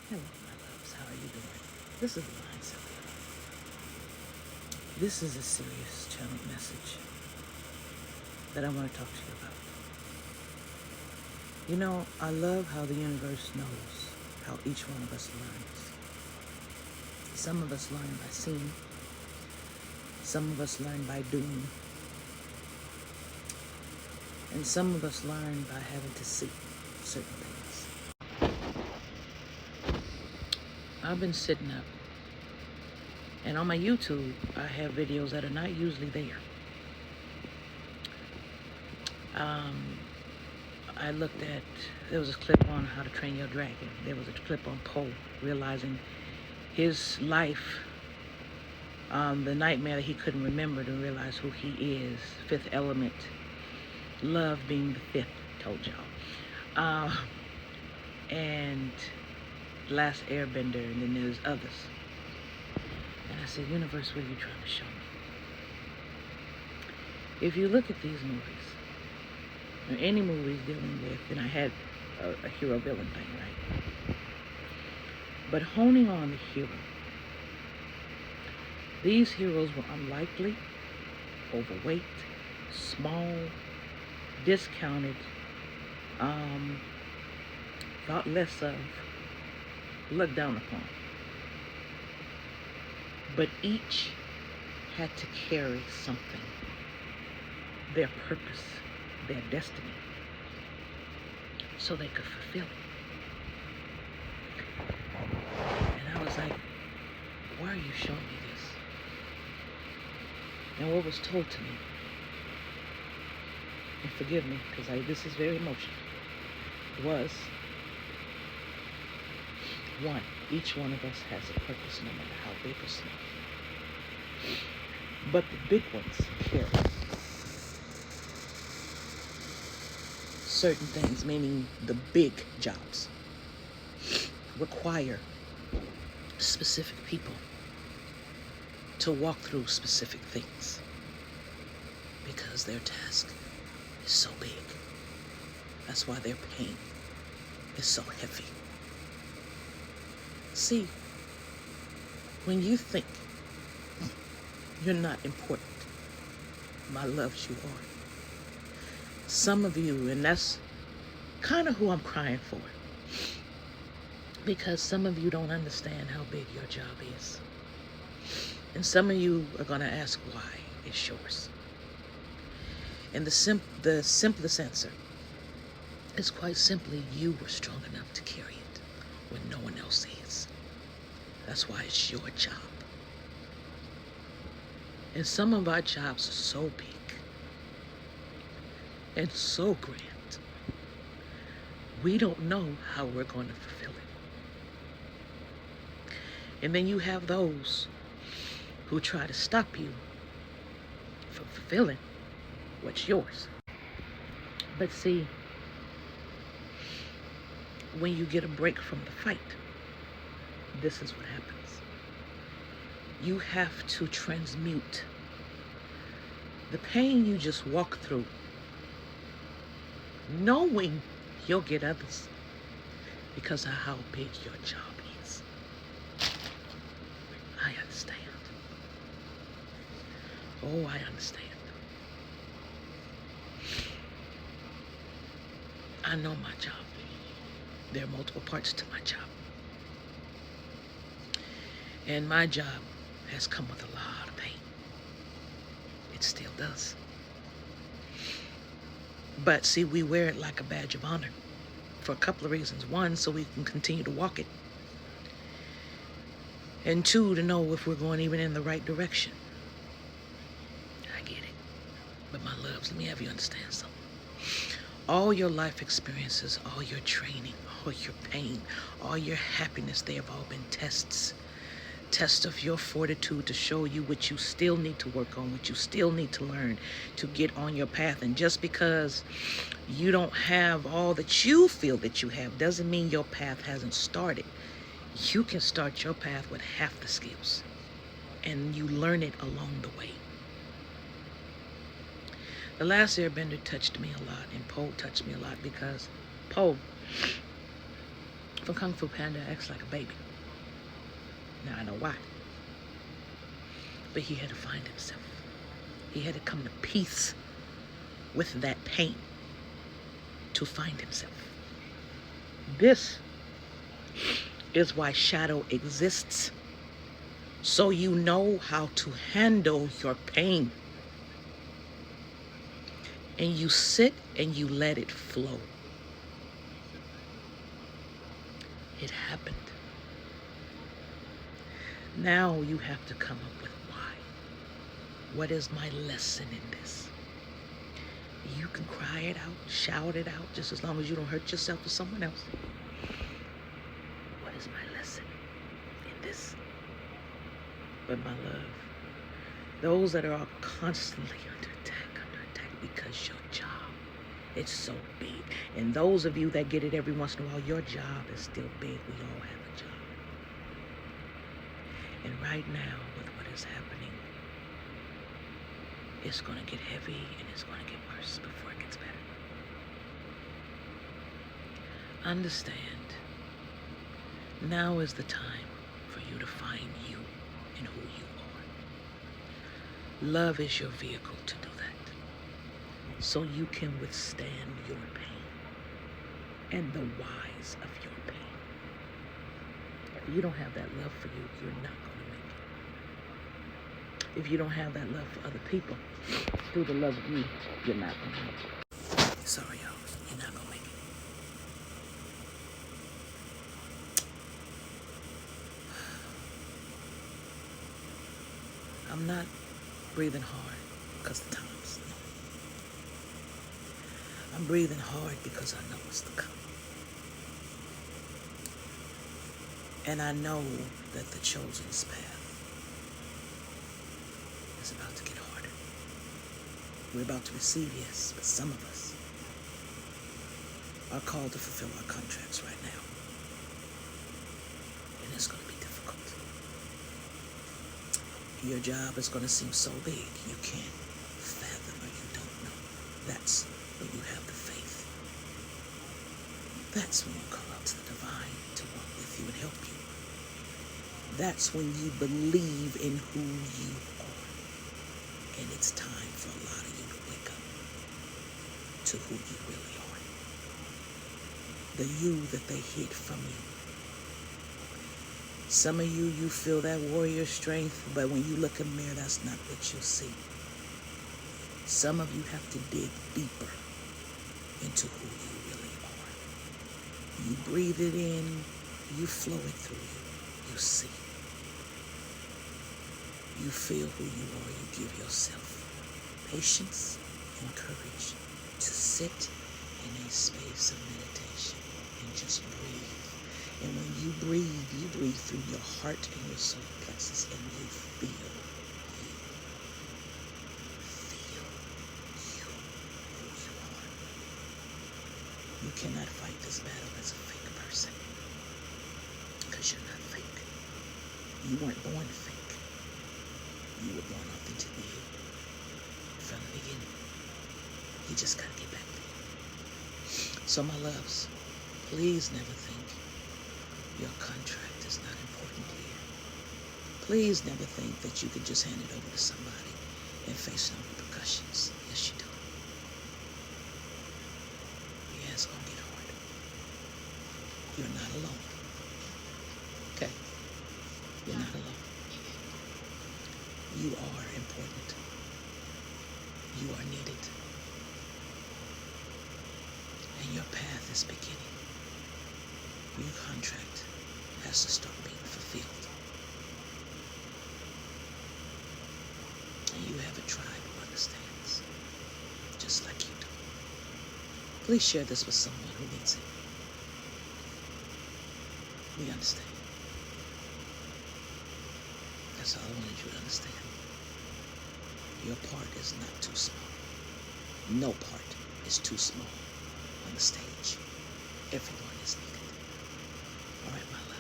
Hello, my loves. How are you doing? This is Divine Cynthia. This is a serious channel message that I want to talk to you about. You know, I love how the universe knows how each one of us learns. Some of us learn by seeing, some of us learn by doing, and some of us learn by having to see certain things. I've been sitting up, and on my YouTube, I have videos that are not usually there. I looked at, there was a clip on How to Train Your Dragon. There was a clip on Poe realizing his life, the nightmare that he couldn't remember to realize who he is. Fifth element, love being the fifth, told y'all. And Last Airbender, and then there's others. And I said, universe, what are you trying to show me? If you look at these movies, or any movies dealing with, and I had a hero villain thing, right? But honing on the hero, these heroes were unlikely, overweight, small, discounted, thought less of, looked down upon. But each had to carry something, their purpose, their destiny, so they could fulfill it. And I was like, why are you showing me this? And what was told to me, and forgive me because this is very emotional, was one, each one of us has a purpose no matter how big or small. But the big ones carry certain things, meaning the big jobs require specific people to walk through specific things because their task is so big. That's why their pain is so heavy. See, when you think you're not important, my loves, you are. Some of you, and that's kind of who I'm crying for, because some of you don't understand how big your job is. And some of you are going to ask why it's yours. And the simplest answer is quite simply, you were strong enough to carry it when no one else is. That's why it's your job. And some of our jobs are so big and so grand, we don't know how we're going to fulfill it. And then you have those who try to stop you from fulfilling what's yours. But see, when you get a break from the fight, this is what happens. You have to transmute the pain you just walk through, knowing you'll get others because of how big your job is. I understand. Oh, I understand. I know my job. There are multiple parts to my job. And my job has come with a lot of pain. It still does. But see, we wear it like a badge of honor for a couple of reasons. One, so we can continue to walk it. And two, to know if we're going even in the right direction. I get it. But my loves, let me have you understand something. All your life experiences, all your training, all your pain, all your happiness, they have all been tests. Test of your fortitude to show you what you still need to work on, what you still need to learn to get on your path. And just because you don't have all that you feel that you have doesn't mean your path hasn't started. You can start your path with half the skills, and you learn it along the way. The Last Airbender touched me a lot, and Poe touched me a lot because Poe For Kung Fu Panda acts like a baby. Now I know why. But he had to find himself. He had to come to peace with that pain to find himself. This is why shadow exists. So you know how to handle your pain. And you sit and you let it flow. It happened. Now you have to come up with why. What is my lesson in this? You can cry it out, shout it out, just as long as you don't hurt yourself or someone else. What is my lesson in this? But my love, those that are constantly under attack because your job, it's so big. And those of you that get it every once in a while, your job is still big. We all have a job. And right now, with what is happening, it's going to get heavy and it's going to get worse before it gets better. Understand, now is the time for you to find you and who you are. Love is your vehicle to do that, so you can withstand your pain and the whys of your pain. If you don't have that love for you, you're not going to make it. If you don't have that love for other people, through the love of you, you're not going to make it. Sorry, y'all. You're not going to make it. I'm not breathing hard because of the times. No. I'm breathing hard because I know what's to come. And I know that the chosen's path is about to get harder. We're about to receive, yes, but some of us are called to fulfill our contracts right now. And it's going to be difficult. Your job is going to seem so big you can't fathom or you don't know. That's when you have the faith. That's when you call out to the divine to walk with you and help you. That's when you believe in who you are. And it's time for a lot of you to wake up to who you really are. The you that they hid from you. Some of you feel that warrior strength, but when you look in the mirror, that's not what you see. Some of you have to dig deeper into who you really are. You breathe it in, you flow it through you, you see. You feel who you are, you give yourself patience and courage to sit in a space of meditation and just breathe. And when you breathe through your heart and your solar plexus, and you feel you. Feel you, who you are. You cannot fight this battle as a fake person, because you're not fake. You weren't born fake. You were born authentic to you from the beginning. You just gotta get back there. So my loves, please never think your contract is not important to you. Please never think that you could just hand it over to somebody and face no repercussions. Yes, you do. Yeah, it's gonna get hard. You're not alone. Okay? You're not alone. You are important. You are needed. And your path is beginning. Your contract has to start being fulfilled. And you have a tribe who understands, just like you do. Please share this with someone who needs it. We understand. That's all I wanted you to understand. Your part is not too small. No part is too small on the stage. Everyone is needed. All right, my love.